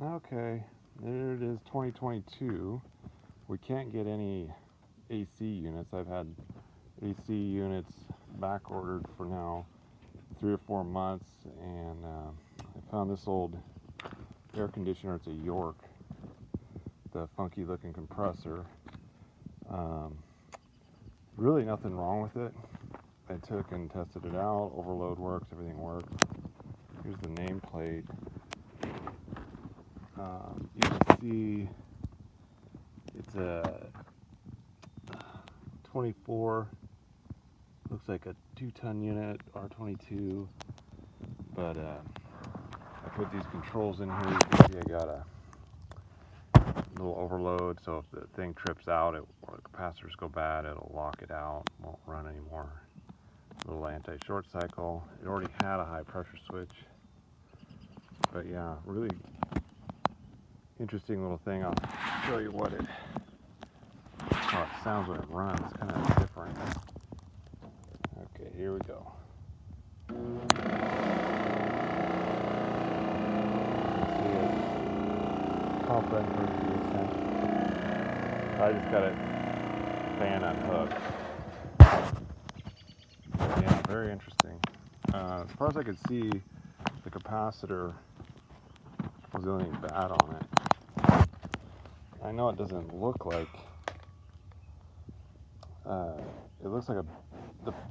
Okay, there it is, 2022. We can't get any AC units. I've had AC units back ordered for now 3 or 4 months, and I found this old air conditioner. It's a York, the funky looking compressor. Really nothing wrong with it. I took and tested it out. Overload works, everything works. Here's the nameplate. You can see it's a 24, looks like a 2-ton unit, R22, but I put these controls in here. You can see I got a little overload, so if the thing trips out or the capacitors go bad, it'll lock it out, won't run anymore. A little anti-short cycle. It already had a high pressure switch, but yeah, really interesting little thing. I'll show you how it sounds when it runs. It's kind of different. Okay, here we go. See it pump in for the extension. I just got it fan unhooked. But yeah, very interesting. As far as I could see, the capacitor was the only thing bad on it. I know it doesn't look like. It looks like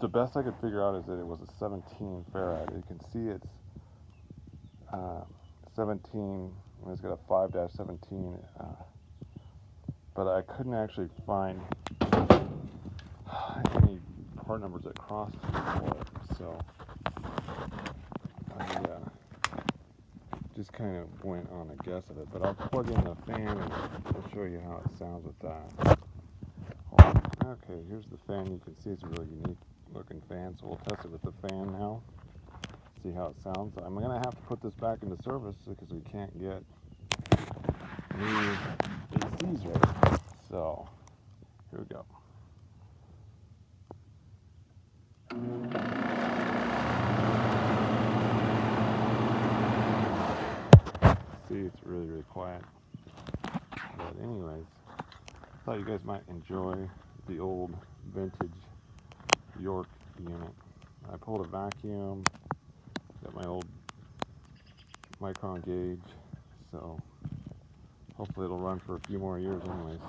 the best I could figure out is that it was a 17 farad. You can see it's 17, and it's got a 5-17, but I couldn't actually find any part numbers that crossed for it, so I just kind of went on a guess of it. But I'll plug in the fan and I'll show you how it sounds with that. Okay, here's the fan. You can see it's a really unique looking fan, so we'll test it with the fan now, see how it sounds. I'm going to have to put this back into service because we can't get new ACs ready. So, here we go. See, it's really, really quiet. But anyways, I thought you guys might enjoy the old vintage York unit. I pulled a vacuum, got my old micron gauge, so hopefully it'll run for a few more years anyways.